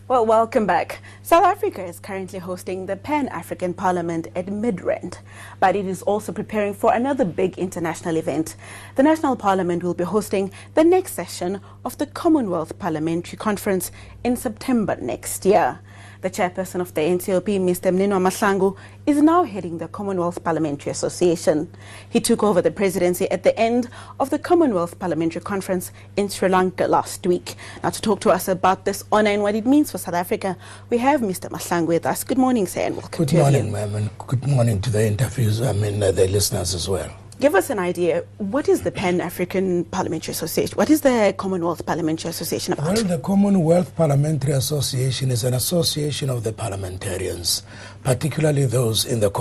Well, welcome back. South Africa is currently hosting the Pan-African Parliament at Midrand, but it is also preparing for another big international event. The National Parliament will be hosting the next session of the Commonwealth Parliamentary Conference in September next year. The chairperson of the NCOP, Mr. Mninwa Mahlangu, is now heading the Commonwealth Parliamentary Association. He took over the presidency at the end of the Commonwealth Parliamentary Conference in Sri Lanka last week. Now, to talk to us about this honor and what it means for South Africa, we have Mr. Mahlangu with us. Good morning, sir, and welcome to you. Good morning, ma'am, and good morning to the interviews, the listeners as well. Give us an idea, what is the Pan-African Parliamentary Association? What is the Commonwealth Parliamentary Association about? Well, the Commonwealth Parliamentary Association is an association of the parliamentarians, particularly those in the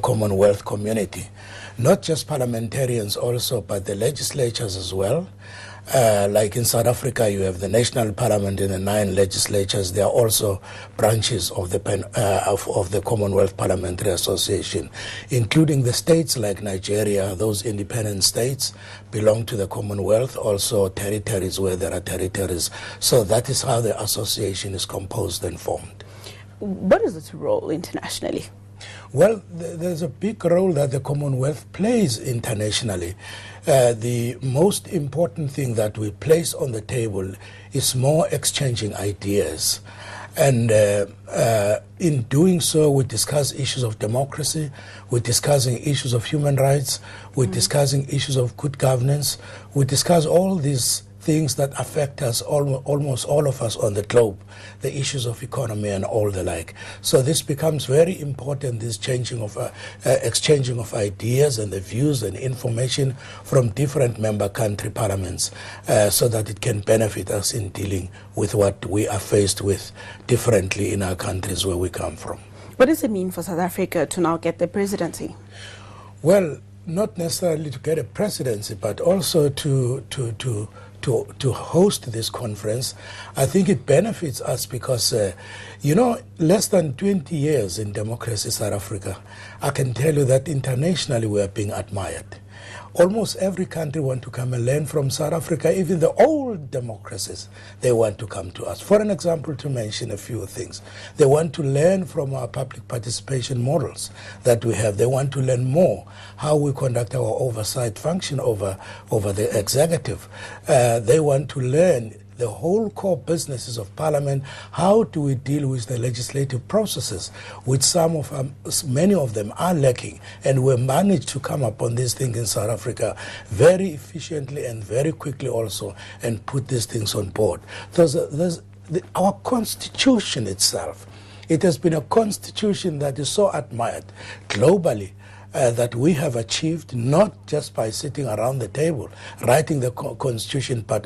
Commonwealth community. Not just parliamentarians also, but the legislatures as well. Like in South Africa, you have the National Parliament and the 9 legislatures. There are also branches of the Commonwealth Parliamentary Association, including the states like Nigeria. Those independent states belong to the Commonwealth, also territories where there are territories. So that is how the association is composed and formed. What is its role internationally? Well, there's a big role that the Commonwealth plays internationally. The most important thing that we place on the table is more exchanging ideas. And in doing so, we discuss issues of democracy, we're discussing issues of human rights, we're discussing issues of good governance, we discuss all these things that affect us, almost all of us on the globe, the issues of economy and all the like. So this becomes very important, this exchanging of ideas and the views and information from different member country parliaments, so that it can benefit us in dealing with what we are faced with differently in our countries where we come from. What does it mean for South Africa to now get the presidency? Well, not necessarily to get a presidency, but also to host this conference. I think it benefits us because, less than 20 years in democracy, South Africa, I can tell you that internationally we are being admired. Almost every country wants to come and learn from South Africa. Even the old democracies, they want to come to us. For an example, to mention a few things, they want to learn from our public participation models that we have. They want to learn more how we conduct our oversight function over the executive. They want to learn the whole core businesses of Parliament. How do we deal with the legislative processes, which many of them are lacking, and we managed to come up on these things in South Africa very efficiently and very quickly also, and put these things on board. Our constitution itself, it has been a constitution that is so admired globally, that we have achieved, not just by sitting around the table writing the constitution, but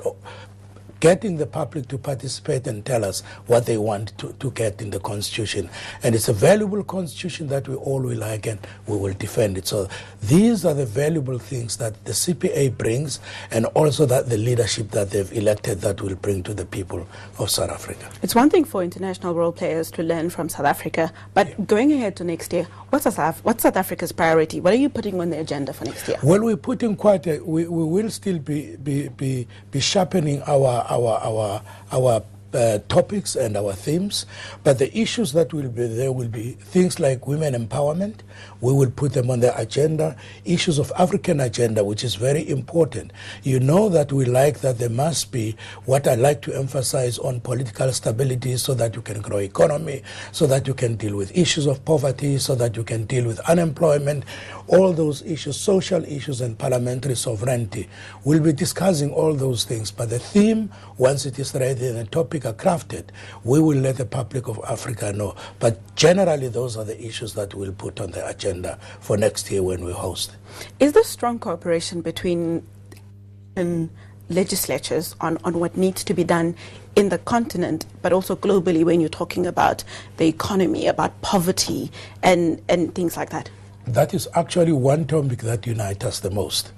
getting the public to participate and tell us what they want to get in the constitution. And it's a valuable constitution that we all will like, and we will defend it. So these are the valuable things that the CPA brings, and also that the leadership that they've elected that will bring to the people of South Africa. It's one thing for international role players to learn from South Africa, but going ahead to next year, what's South Africa's priority? What are you putting on the agenda for next year? Well, we're putting we will still be sharpening our topics and our themes, but the issues that will be there will be things like women empowerment. We will put them on the agenda. Issues of African agenda, which is very important. You know that we like that there must be, what I like to emphasize on political stability, so that you can grow economy, so that you can deal with issues of poverty, so that you can deal with unemployment, all those issues, social issues and parliamentary sovereignty. We'll be discussing all those things, but the theme, once it is ready and a topic are crafted, we will let the public of Africa know. But generally, those are the issues that we'll put on the agenda for next year when we host. Is there strong cooperation between legislatures on what needs to be done in the continent, but also globally, when you're talking about the economy, about poverty and things like that? That is actually one topic that unites us the most.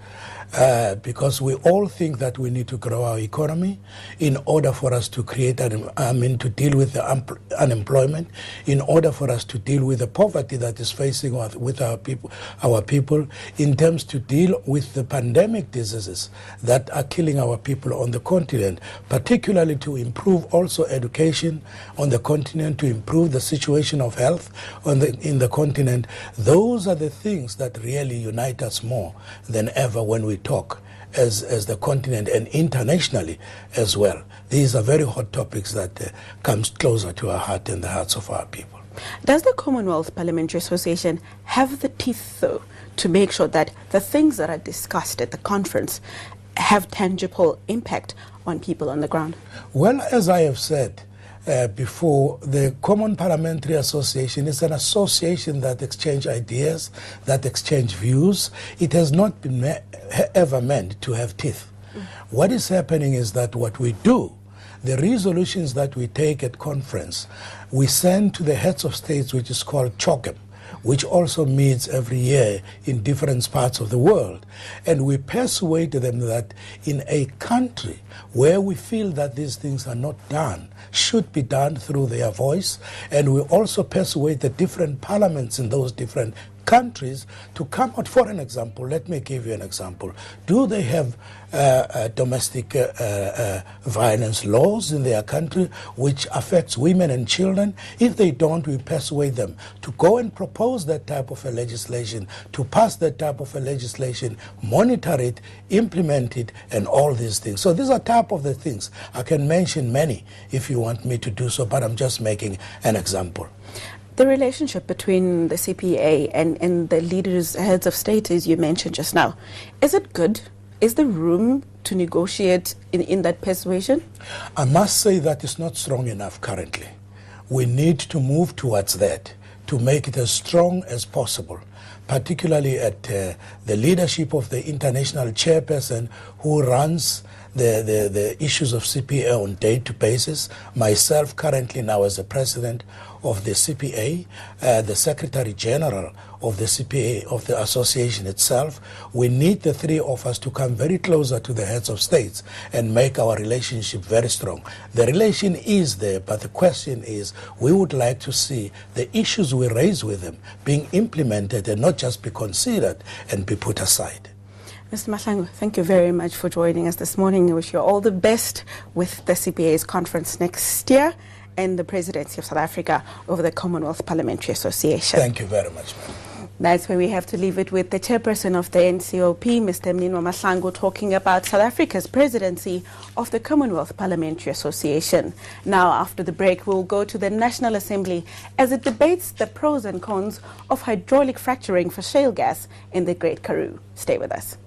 because we all think that we need to grow our economy in order for us to create, to deal with the unemployment, in order for us to deal with the poverty that is facing with our people, in terms to deal with the pandemic diseases that are killing our people on the continent, particularly to improve also education on the continent, to improve the situation of health in the continent. Those are the things that really unite us more than ever when we talk as the continent and internationally as well. These are very hot topics that comes closer to our heart and the hearts of our people. Does the Commonwealth Parliamentary Association have the teeth, though, to make sure that the things that are discussed at the conference have tangible impact on people on the ground? Well, as I have said before, the Common Parliamentary Association is an association that exchange ideas, that exchange views. It has not been ever meant to have teeth. What is happening is that what we do, the resolutions that we take at conference, we send to the heads of states, which is called CHOCEM, which also meets every year in different parts of the world. And we persuade them that in a country where we feel that these things are not done, should be done through their voice. And we also persuade the different parliaments in those different countries to come out. For an example, let me give you an example. Do they have domestic violence laws in their country which affects women and children? If they don't, we persuade them to go and propose that type of a legislation, to pass that type of a legislation, monitor it, implement it, and all these things. So these are type of the things. I can mention many if you want me to do so, but I'm just making an example. The relationship between the CPA and the leaders, heads of state, as you mentioned just now, is it good? Is there room to negotiate in that persuasion? I must say that it's not strong enough currently. We need to move towards that, to make it as strong as possible, particularly at the leadership of the international chairperson who runs the issues of CPA on day-to-day basis, myself currently now as the president of the CPA, the Secretary General of the CPA, of the association itself. We need the three of us to come very closer to the heads of states and make our relationship very strong. The relation is there, but the question is, we would like to see the issues we raise with them being implemented and not just be considered and be put aside. Mr. Mahlangu, thank you very much for joining us this morning. I wish you all the best with the CPA's conference next year and the presidency of South Africa over the Commonwealth Parliamentary Association. Thank you very much, ma'am. That's where we have to leave it with the chairperson of the NCOP, Mr. Mninwa Mahlangu, talking about South Africa's presidency of the Commonwealth Parliamentary Association. Now, after the break, we'll go to the National Assembly as it debates the pros and cons of hydraulic fracturing for shale gas in the Great Karoo. Stay with us.